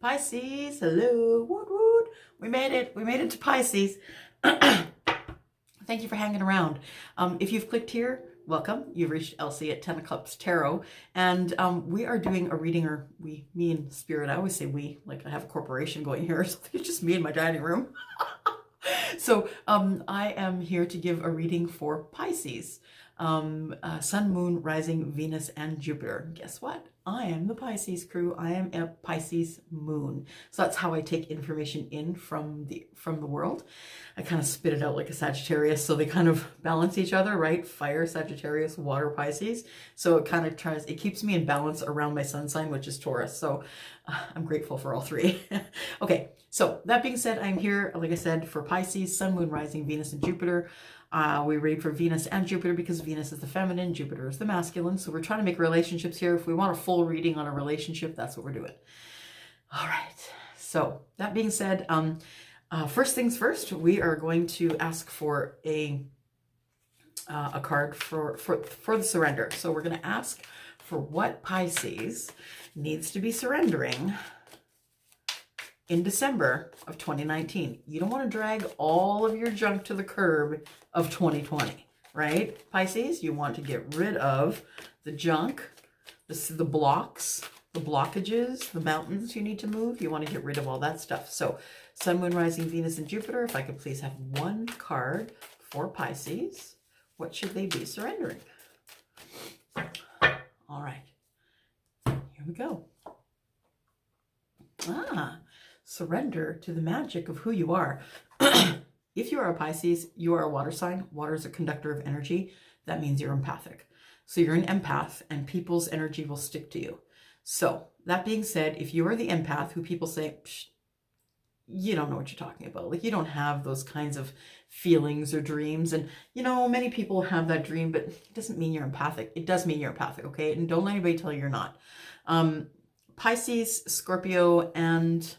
Pisces, hello, woot woot. We made it. We made it to Pisces. Thank you for hanging around. If you've clicked here, welcome. You've reached Elsie at 10 of Cups Tarot. And we are doing a reading, or me and Spirit. I always say we, like I have a corporation going here. So it's just me in my dining room. So I am here to give a reading for Pisces. Sun, Moon, Rising, Venus, and Jupiter. Guess what? I am the Pisces crew. I am a Pisces moon. So that's how I take information in from the world. I kind of spit it out like a Sagittarius, so they kind of balance each other, right? Fire, Sagittarius, water, Pisces. So it kind of it keeps me in balance around my sun sign, which is Taurus. So I'm grateful for all three. Okay, so that being said, I'm here, like I said, for Pisces, Sun, Moon, Rising, Venus, and Jupiter. We read for Venus and Jupiter because Venus is the feminine, Jupiter is the masculine. So we're trying to make relationships here. If we want a full reading on a relationship, that's what we're doing. All right. So that being said, first things first, we are going to ask for a card for the surrender. So we're going to ask for what Pisces needs to be surrendering in December of 2019. You don't want to drag all of your junk to the curb of 2020, right? Pisces, you want to get rid of the junk, the blocks, the blockages, the mountains you need to move. You want to get rid of all that stuff. So Sun, Moon, Rising, Venus, and Jupiter, if I could please have one card for Pisces, what should they be surrendering? All right, here we go. Surrender to the magic of who you are. If you are a Pisces, you are a water sign. Water is a conductor of energy. That means you're empathic. So you're an empath and people's energy will stick to you. So that being said, if you are the empath who people say, you don't know what you're talking about. Like you don't have those kinds of feelings or dreams. And you know, many people have that dream, but it doesn't mean you're empathic. It does mean you're empathic, okay? And don't let anybody tell you you're not. Pisces, Scorpio, and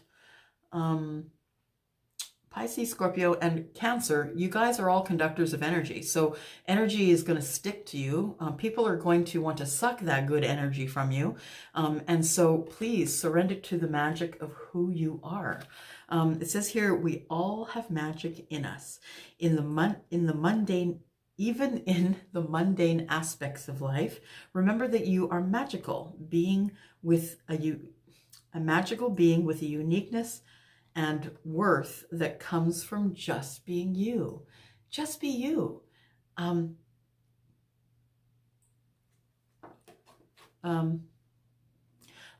Cancer, you guys are all conductors of energy. So energy is going to stick to you. People are going to want to suck that good energy from you. And so please surrender to the magic of who you are. It says here, we all have magic in us. In the mundane, even in the mundane aspects of life, remember that you are magical, being with a magical being with a uniqueness and worth that comes from just being you. Just be you. Oh,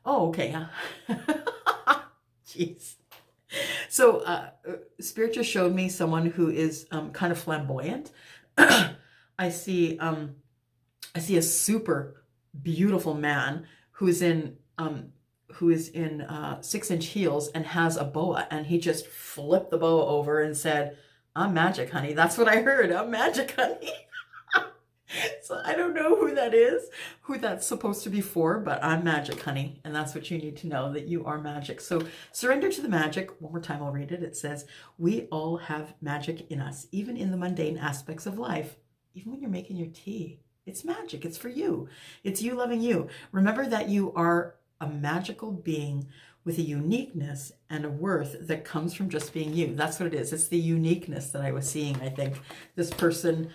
okay. Jeez. So Spirit just showed me someone who is kind of flamboyant. I see a super beautiful man who is in 6-inch heels and has a boa, and he just flipped the boa over and said, "I'm magic, honey." That's what I heard. I'm magic, honey. So I don't know who that is, who that's supposed to be for, but I'm magic, honey. And that's what you need to know, that you are magic. So surrender to the magic. One more time, I'll read it. It says, we all have magic in us, even in the mundane aspects of life. Even when you're making your tea, it's magic. It's for you. It's you loving you. Remember that you are a magical being with a uniqueness and a worth that comes from just being you. That's what it is. It's the uniqueness that I was seeing. I think this person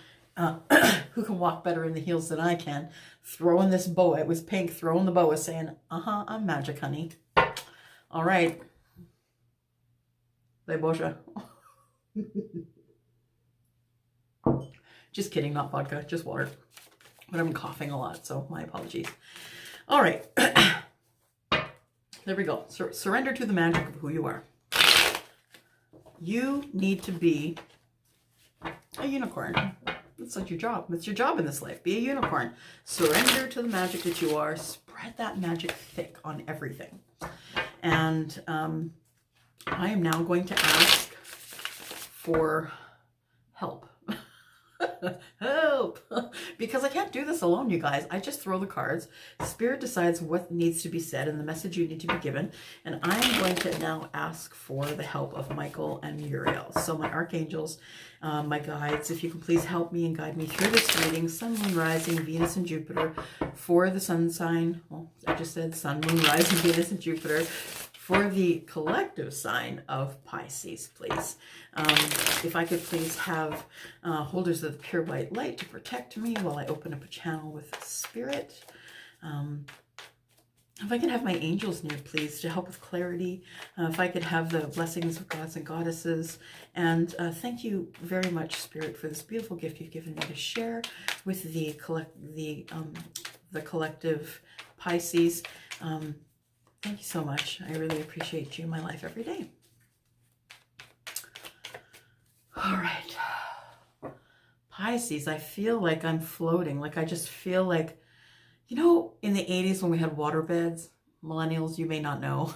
who can walk better in the heels than I can, throwing this boa, it was pink, throwing the boa, saying, I'm magic, honey. All right. Lay Boja. Just kidding, not vodka, just water. But I'm coughing a lot, so my apologies. All right. There we go. Surrender to the magic of who you are. You need to be a unicorn. That's like your job. It's your job in this life. Be a unicorn. Surrender to the magic that you are. Spread that magic thick on everything. And I am now going to ask for help. Help! Because I can't do this alone, you guys. I just throw the cards. Spirit decides what needs to be said and the message you need to be given. And I'm going to now ask for the help of Michael and Uriel. So my archangels, my guides, if you can please help me and guide me through this reading. Sun, Moon, Rising, Venus, and Jupiter for the sun sign. Well, I just said Sun, Moon, Rising, Venus, and Jupiter for the collective sign of Pisces, please. If I could please have holders of the pure white light to protect me while I open up a channel with Spirit. If I could have my angels near, please, to help with clarity. If I could have the blessings of gods and goddesses. And thank you very much, Spirit, for this beautiful gift you've given me to share with the collective Pisces. Thank you so much. I really appreciate you in my life every day. All right. Pisces, I feel like I'm floating. Like I just feel like, you know, in the 80s when we had water beds, millennials, you may not know,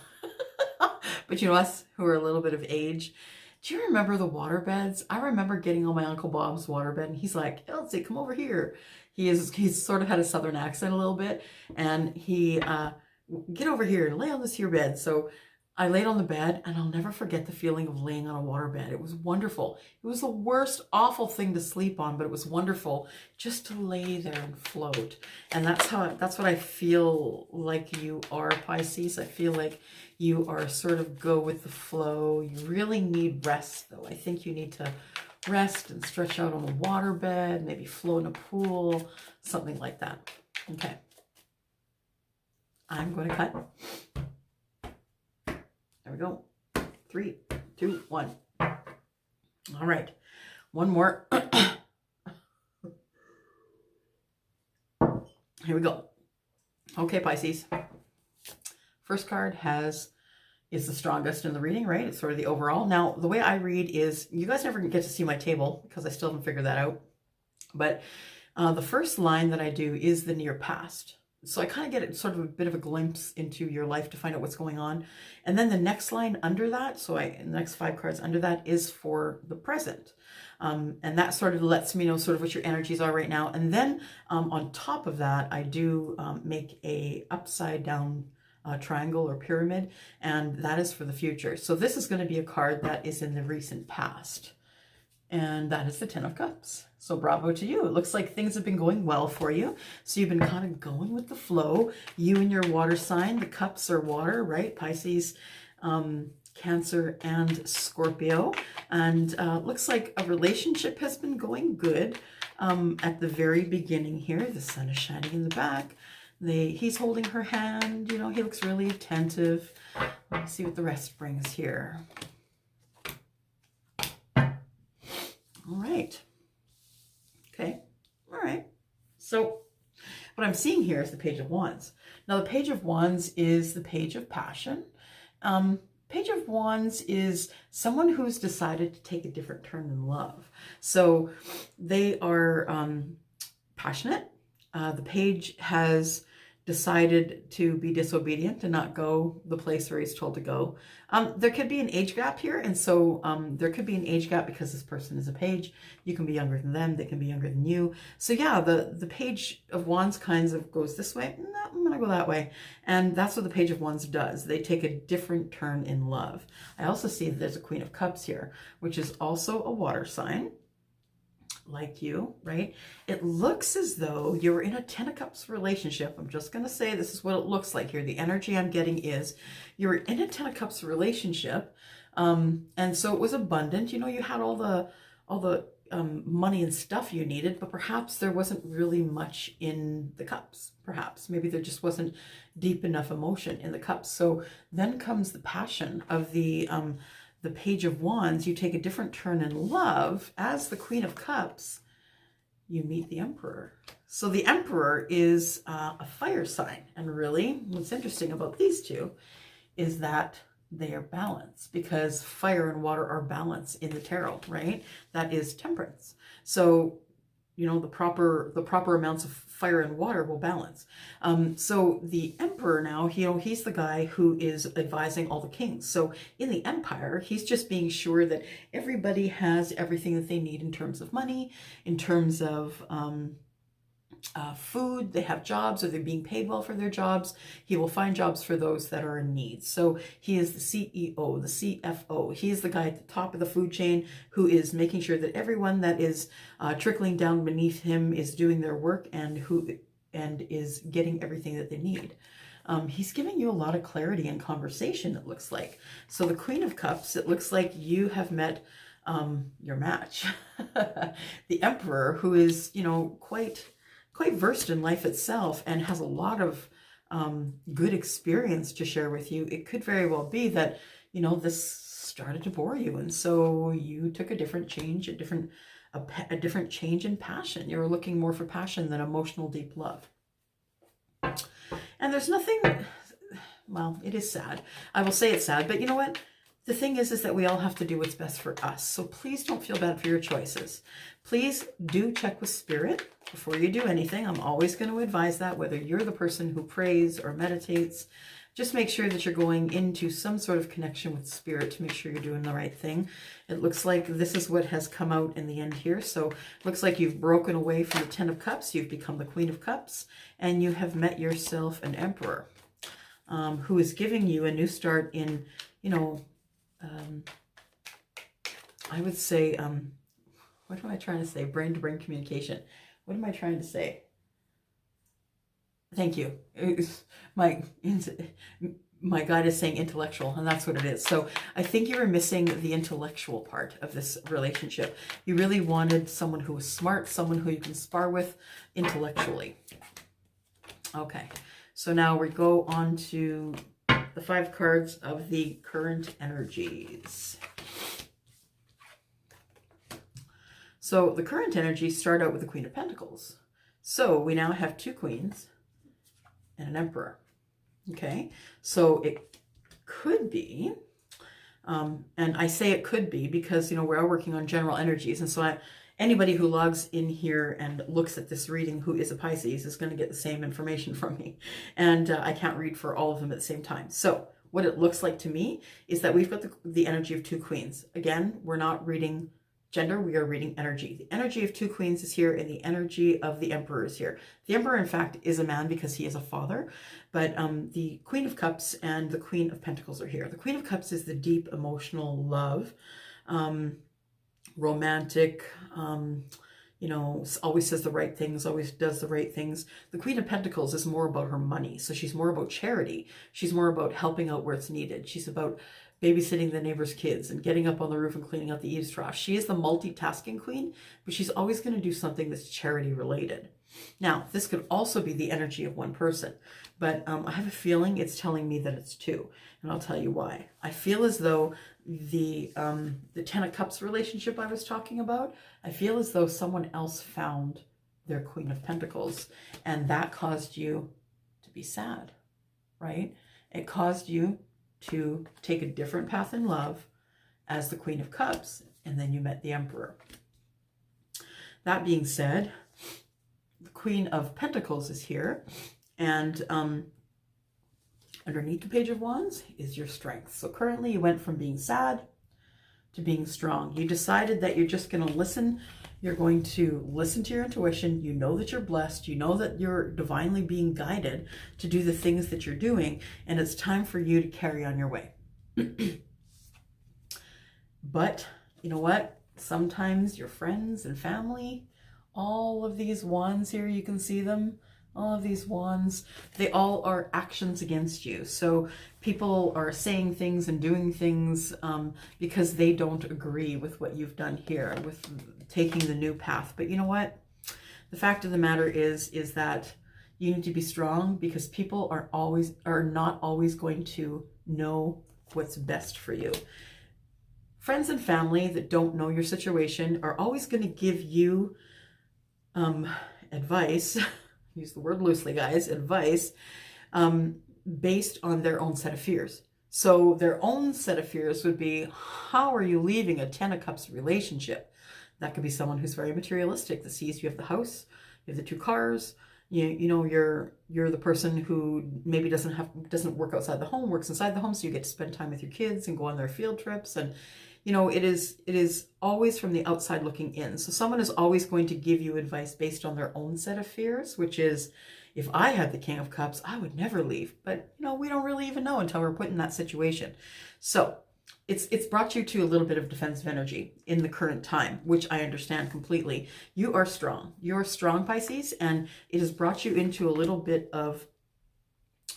but you know, us who are a little bit of age, do you remember the water beds? I remember getting on my Uncle Bob's water bed and he's like, Elsie, come over here. He's sort of had a Southern accent a little bit, and he, get over here and lay on this here bed. So I laid on the bed, and I'll never forget the feeling of laying on a water bed. It was wonderful. It was the worst, awful thing to sleep on, but it was wonderful just to lay there and float. And that's what I feel like you are, Pisces. I feel like you are sort of go with the flow. You really need rest, though. I think you need to rest and stretch out on a water bed, maybe float in a pool, something like that. Okay. I'm going to cut. There we go. 3, 2, 1. All right. One more. Here we go. Okay, Pisces. First card is the strongest in the reading, right? It's sort of the overall. Now, the way I read is, you guys never get to see my table because I still haven't figured that out. But the first line that I do is the near past. So I kind of get sort of a bit of a glimpse into your life to find out what's going on. And then the next line under that, the next 5 cards under that is for the present. And that sort of lets me know sort of what your energies are right now. And then on top of that, I do make a upside down triangle or pyramid, and that is for the future. So this is going to be a card that is in the recent past. And that is the 10 of Cups. So bravo to you. It looks like things have been going well for you. So you've been kind of going with the flow. You and your water sign, the cups are water, right? Pisces, Cancer, and Scorpio. And looks like a relationship has been going good at the very beginning here. The sun is shining in the back. He's holding her hand. You know, he looks really attentive. Let's see what the rest brings here. All right. Okay. All right. So what I'm seeing here is the Page of Wands. Now, the Page of Wands is the page of passion. Page of Wands is someone who's decided to take a different turn in love. So they are passionate. The page has decided to be disobedient and not go the place where he's told to go. There could be an age gap here, and so there could be an age gap because this person is a page. You can be younger than them, they can be younger than you. So yeah, the Page of Wands kind of goes this way. No, I'm gonna go that way. And that's what the Page of Wands does. They take a different turn in love. I also see that there's a Queen of Cups here, which is also a water sign, like you, right? It looks as though you're in a 10 of Cups relationship. I'm just going to say this is what it looks like here. The energy I'm getting is you're in a 10 of Cups relationship. And so it was abundant. You know, you had all the money and stuff you needed, but perhaps there wasn't really much in the cups. Perhaps maybe there just wasn't deep enough emotion in the cups. So then comes the passion of the Page of Wands. You take a different turn in love. As the Queen of Cups, you meet the Emperor. So the Emperor is a fire sign. And really, what's interesting about these two is that they are balanced, because fire and water are balanced in the tarot, right? That is temperance. So, you know, the proper amounts of fire and water will balance. So the Emperor now, you know, he's the guy who is advising all the kings. So in the Empire, he's just being sure that everybody has everything that they need in terms of money, in terms of food, they have jobs, or they're being paid well for their jobs. He will find jobs for those that are in need. So he is the CEO, the CFO. He is the guy at the top of the food chain who is making sure that everyone that is trickling down beneath him is doing their work and is getting everything that they need. He's giving you a lot of clarity in conversation, it looks like. So the Queen of Cups, it looks like you have met your match. The Emperor, who is, you know, quite versed in life itself and has a lot of good experience to share with you. It could very well be that, you know, this started to bore you, and so you took a different change, a different change in passion. You were looking more for passion than emotional deep love. And there's nothing, well, it is sad. I will say it's sad, but you know what? The thing is that we all have to do what's best for us. So please don't feel bad for your choices. Please do check with Spirit before you do anything. I'm always going to advise that, whether you're the person who prays or meditates. Just make sure that you're going into some sort of connection with Spirit to make sure you're doing the right thing. It looks like this is what has come out in the end here. So it looks like you've broken away from the Ten of Cups. You've become the Queen of Cups, and you have met yourself an Emperor who is giving you a new start in, you know, I would say, what am I trying to say? Brain-to-brain communication. What am I trying to say? Thank you. My guide is saying intellectual, and that's what it is. So I think you were missing the intellectual part of this relationship. You really wanted someone who was smart, someone who you can spar with intellectually. Okay, so now we go on to the 5 cards of the current energies. So the current energies start out with the Queen of Pentacles. So we now have 2 queens and an Emperor. Okay, so it could be, and I say it could be because, you know, we're all working on general energies. And so anybody who logs in here and looks at this reading who is a Pisces is going to get the same information from me. And I can't read for all of them at the same time. So what it looks like to me is that we've got the energy of 2 queens. Again, we're not reading gender, we are reading energy. The energy of 2 queens is here, and the energy of the Emperor is here. The Emperor, in fact, is a man because he is a father, but the Queen of Cups and the Queen of Pentacles are here. The Queen of Cups is the deep emotional love, romantic, you know, always says the right things, always does the right things. The Queen of Pentacles is more about her money. So she's more about charity. She's more about helping out where it's needed. She's about babysitting the neighbor's kids and getting up on the roof and cleaning out the eaves trough. She is the multitasking queen, but she's always going to do something that's charity related. Now, this could also be the energy of one person, but I have a feeling it's telling me that it's 2, and I'll tell you why. I feel as though the Ten of Cups relationship I was talking about, I feel as though someone else found their Queen of Pentacles, and that caused you to be sad, right? It caused you to take a different path in love as the Queen of Cups, and then you met the Emperor. That being said, the Queen of Pentacles is here, and underneath the Page of Wands is your strength. So currently you went from being sad to being strong. You decided that you're just going to listen. You're going to listen to your intuition. You know that you're blessed. You know that you're divinely being guided to do the things that you're doing, and it's time for you to carry on your way. But you know what? Sometimes your friends and family, all of these wands here, you can see them, all of these wands, they all are actions against you. So people are saying things and doing things because they don't agree with what you've done here, with taking the new path. But you know what? The fact of the matter is that you need to be strong, because people are not always going to know what's best for you. Friends and family that don't know your situation are always going to give you advice, use the word loosely, guys, advice, based on their own set of fears. So their own set of fears would be, how are you leaving a Ten of Cups relationship? That could be someone who's very materialistic, that sees you have the house, you have the 2 cars, you know, you're the person who maybe doesn't work outside the home, works inside the home, so you get to spend time with your kids and go on their field trips. And you know, it is always from the outside looking in. So someone is always going to give you advice based on their own set of fears, which is, if I had the King of Cups, I would never leave. But, you know, we don't really even know until we're put in that situation. So it's brought you to a little bit of defensive energy in the current time, which I understand completely. You are strong. You're strong, Pisces, and it has brought you into a little bit of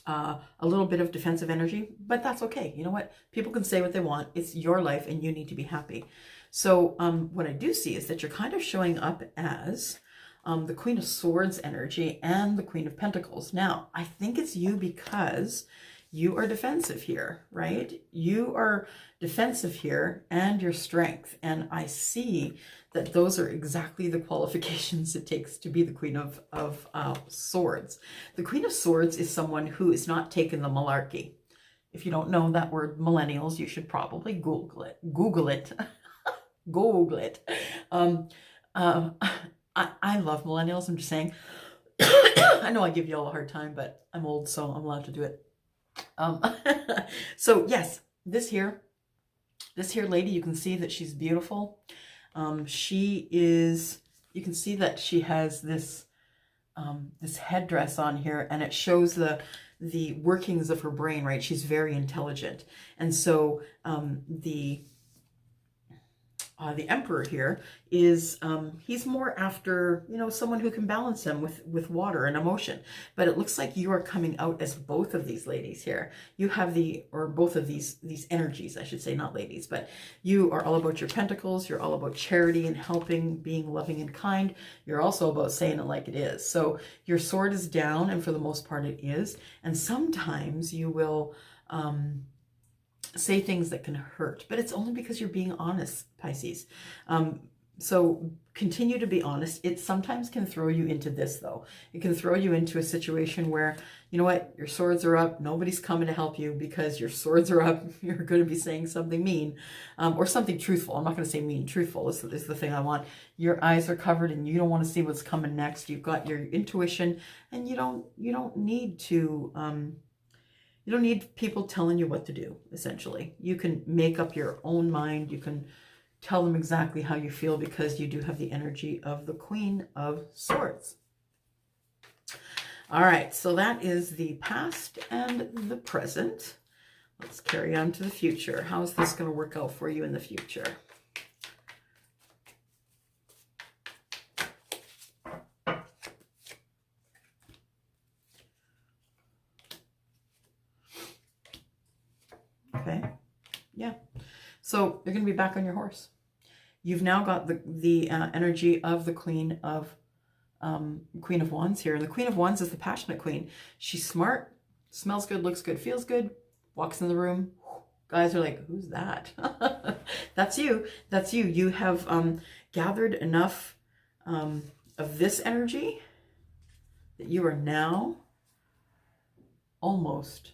a little bit of defensive energy, but that's okay. You know what? People can say what they want. It's your life and you need to be happy. So what I do see is that you're kind of showing up as the Queen of Swords energy and the Queen of Pentacles. Now, I think it's you because you are defensive here, right? You are defensive here and your strength. And I see that those are exactly the qualifications it takes to be the Queen of Swords. The Queen of Swords is someone who is not taking the malarkey. If you don't know that word millennials, you should probably Google it. Google it. Google it. I love millennials. I'm just saying. I know I give you all a hard time, but I'm old, so I'm allowed to do it. So yes, this here lady, you can see that she's beautiful. She is, you can see that she has this, this headdress on here, and it shows the workings of her brain, right? She's very intelligent. And so, the Emperor here is, he's more after, you know, someone who can balance him with water and emotion. But it looks like you are coming out as both of these ladies here. You have or both of these energies, I should say, not ladies, but you are all about your pentacles. You're all about charity and helping, being loving and kind. You're also about saying it like it is. So your sword is down, and for the most part it is. And sometimes you will, say things that can hurt, but it's only because you're being honest, Pisces. So continue to be honest. It sometimes can throw you into this, though. It can throw you into a situation where, you know what, your swords are up. Nobody's coming to help you because your swords are up. You're going to be saying something mean, or something truthful. I'm not going to say mean. Truthful is the thing I want. Your eyes are covered and you don't want to see what's coming next. You've got your intuition, and you don't need to, you don't need people telling you what to do, essentially. You can make up your own mind. You can tell them exactly how you feel because you do have the energy of the Queen of Swords. All right, so that is the past and the present. Let's carry on to the future. How is this going to work out for you in the future? Okay, yeah. So you're going to be back on your horse. You've now got the energy of the Queen of Wands here. And the Queen of Wands is the passionate queen. She's smart, smells good, looks good, feels good, walks in the room. Guys are like, who's that? That's you. That's you. You have gathered enough of this energy that you are now almost...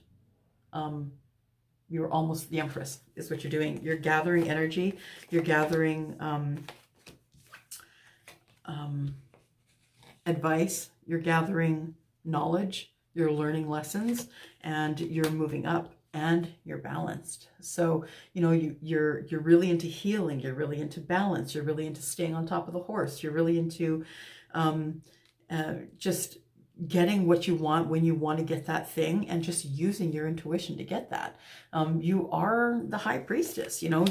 you're almost the Empress is what you're doing. You're gathering energy. You're gathering advice. You're gathering knowledge. You're learning lessons, and you're moving up, and you're balanced. So, you know, you're really into healing. You're really into balance. You're really into staying on top of the horse. You're really into just getting what you want when you want to get that thing, and just using your intuition to get that. You are the High Priestess. You know,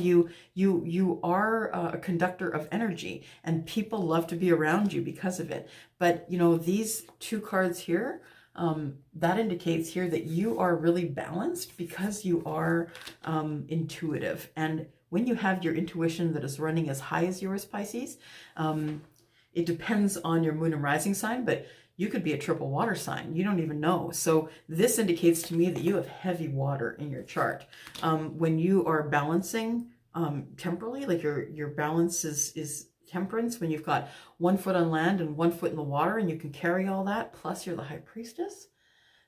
you are a conductor of energy, and people love to be around you because of it. But, you know, these two cards here, that indicates here that you are really balanced because you are intuitive. And when you have your intuition that is running as high as yours, Pisces, it depends on your moon and rising sign, but you could be a triple water sign. You don't even know. So this indicates to me that you have heavy water in your chart. When you are balancing temporally, like your balance is temperance, when you've got 1 foot on land and 1 foot in the water, and you can carry all that, plus you're the High Priestess,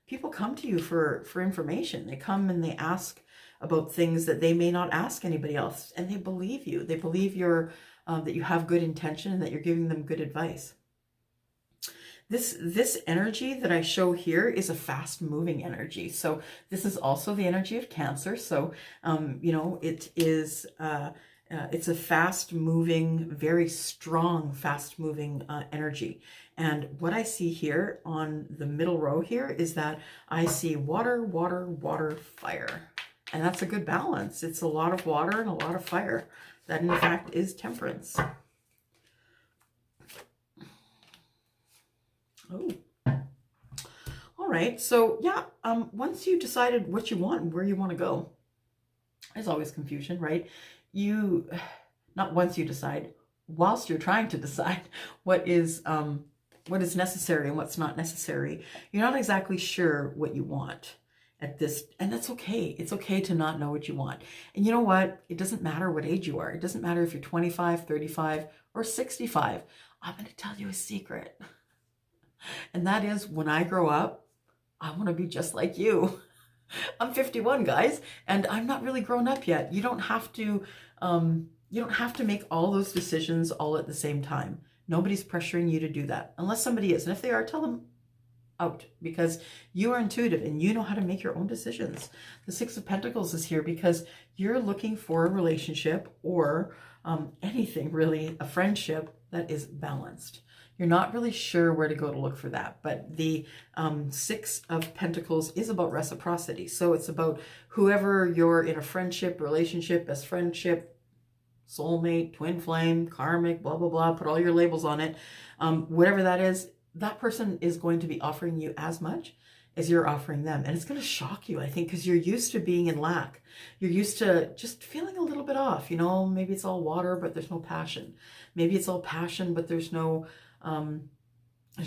people come to you for information. They come and they ask about things that they may not ask anybody else, and they believe you. They believe that you have good intention and that you're giving them good advice. This energy that I show here is a fast moving energy. So this is also the energy of Cancer. So, you know, it is, it's a fast moving, very strong, fast moving energy. And what I see here on the middle row here is that I see water, water, water, fire. And that's a good balance. It's a lot of water and a lot of fire. That in fact is temperance. Oh, all right. So yeah, once you decided what you want and where you want to go, there's always confusion, right? You, not once you decide, whilst you're trying to decide what is necessary and what's not necessary, you're not exactly sure what you want at this, and that's okay. It's okay to not know what you want. And you know what? It doesn't matter what age you are. It doesn't matter if you're 25, 35, or 65. I'm going to tell you a secret. And that is, when I grow up, I want to be just like you. I'm 51, guys, and I'm not really grown up yet. You don't have to make all those decisions all at the same time. Nobody's pressuring you to do that, unless somebody is. And if they are, tell them out, because you are intuitive and you know how to make your own decisions. The Six of Pentacles is here because you're looking for a relationship or anything really, a friendship that is balanced. You're not really sure where to go to look for that, but the Six of Pentacles is about reciprocity. So it's about whoever you're in a friendship, relationship, best friendship, soulmate, twin flame, karmic, blah, blah, blah, put all your labels on it. Whatever that is, that person is going to be offering you as much as you're offering them. And it's going to shock you, I think, because you're used to being in lack. You're used to just feeling a little bit off. You know, maybe it's all water, but there's no passion. Maybe it's all passion, but there's no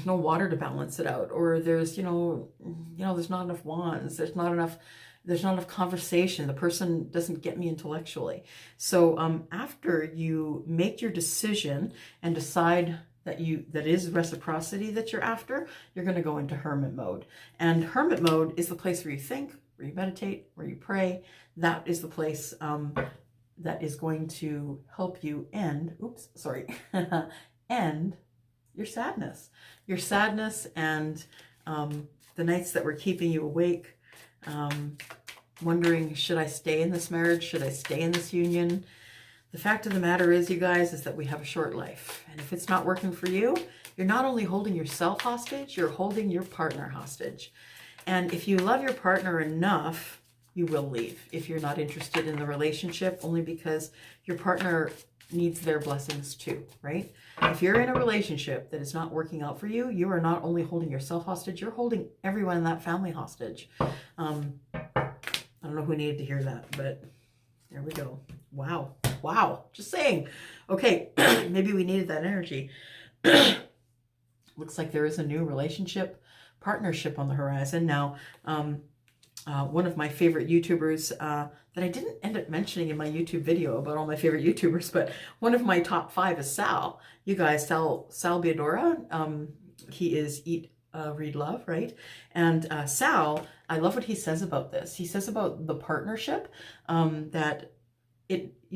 water to balance it out. Or there's, there's not enough wands. There's not enough conversation. The person doesn't get me intellectually. So after you make your decision and decide that is reciprocity that you're after, you're going to go into hermit mode. And hermit mode is the place where you think, where you meditate, where you pray. That is the place that is going to help you end your sadness. Your sadness and the nights that were keeping you awake, wondering, should I stay in this marriage? Should I stay in this union? The fact of the matter is, you guys, is that we have a short life. And if it's not working for you, you're not only holding yourself hostage, you're holding your partner hostage. And if you love your partner enough, you will leave if you're not interested in the relationship, only because your partner needs their blessings too, right? If you're in a relationship that is not working out for you, you are not only holding yourself hostage, you're holding everyone in that family hostage. I don't know who needed to hear that, but there we go. Wow. Just saying. Okay, maybe we needed that energy. Looks like there is a new partnership on the horizon. Now, one of my favorite YouTubers that I didn't end up mentioning in my YouTube video about all my favorite YouTubers, but one of my top 5 is Sal. You guys, Sal Biadora. He is Eat, Read, Love, right? And Sal, I love what he says about this. He says about the partnership that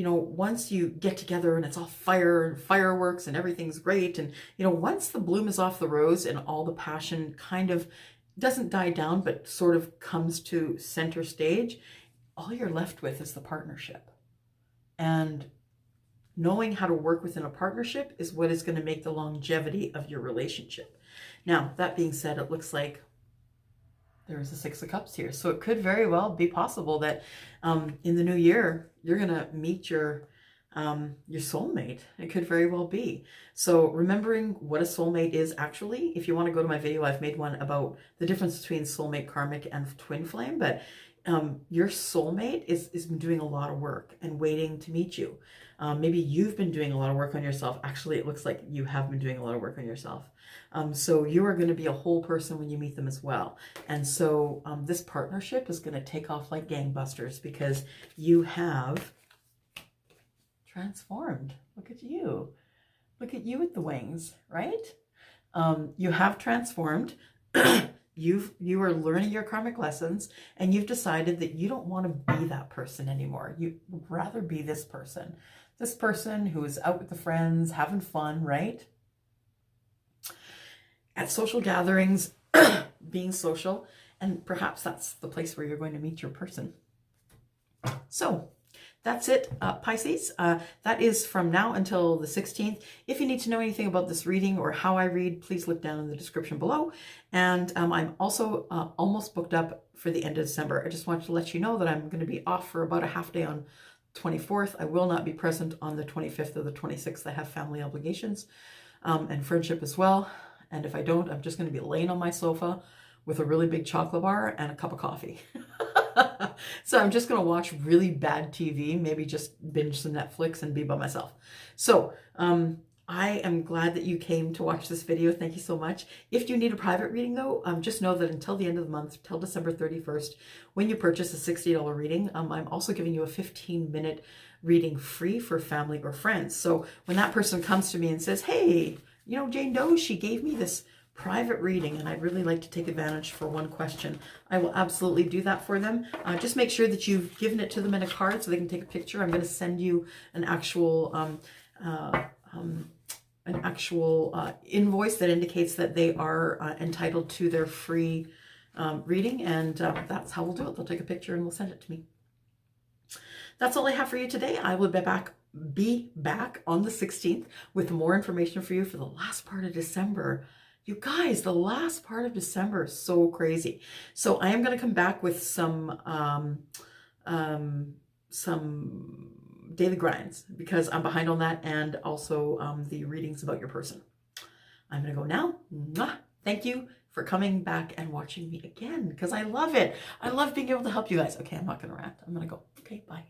once you get together and it's all fire and fireworks and everything's great, and once the bloom is off the rose and all the passion kind of doesn't die down but sort of comes to center stage, all you're left with is the partnership. And knowing how to work within a partnership is what is going to make the longevity of your relationship. Now, that being said, it looks like there's a Six of Cups here. So it could very well be possible that in the new year, you're going to meet your soulmate. It could very well be. So remembering what a soulmate is actually, if you want to go to my video, I've made one about the difference between soulmate, karmic, and twin flame. But your soulmate is been doing a lot of work and waiting to meet you. Maybe you've been doing a lot of work on yourself. Actually, it looks like you have been doing a lot of work on yourself. So you are going to be a whole person when you meet them as well. And so this partnership is going to take off like gangbusters because you have transformed. Look at you. Look at you with the wings, right? You have transformed. You are learning your karmic lessons, and you've decided that you don't want to be that person anymore. You would rather be this person who is out with the friends, having fun, right? At social gatherings, being social, and perhaps that's the place where you're going to meet your person. So that's it, Pisces. That is from now until the 16th. If you need to know anything about this reading or how I read, please look down in the description below. And I'm also almost booked up for the end of December. I just wanted to let you know that I'm going to be off for about a half day on 24th. I will not be present on the 25th or the 26th. I have family obligations and friendship as well. And if I don't, I'm just going to be laying on my sofa with a really big chocolate bar and a cup of coffee. So I'm just going to watch really bad TV, maybe just binge some Netflix and be by myself. So I am glad that you came to watch this video. Thank you so much. If you need a private reading though, just know that until the end of the month, till December 31st, when you purchase a $60 reading, I'm also giving you a 15-minute reading free for family or friends. So when that person comes to me and says, hey, you know, Jane Doe, she gave me this private reading and I'd really like to take advantage for one question, I will absolutely do that for them. Just make sure that you've given it to them in a card so they can take a picture. I'm going to send you an actual invoice that indicates that they are entitled to their free reading, and that's how we'll do it. They'll take a picture and they'll send it to me. That's all I have for you today. I will be back on the 16th with more information for you for the last part of December. You guys, the last part of December is so crazy. So I am going to come back with some daily grinds because I'm behind on that, and also the readings about your person. I'm going to go now. Mwah! Thank you for coming back and watching me again because I love it. I love being able to help you guys. Okay, I'm not going to rant. I'm going to go. Okay, bye.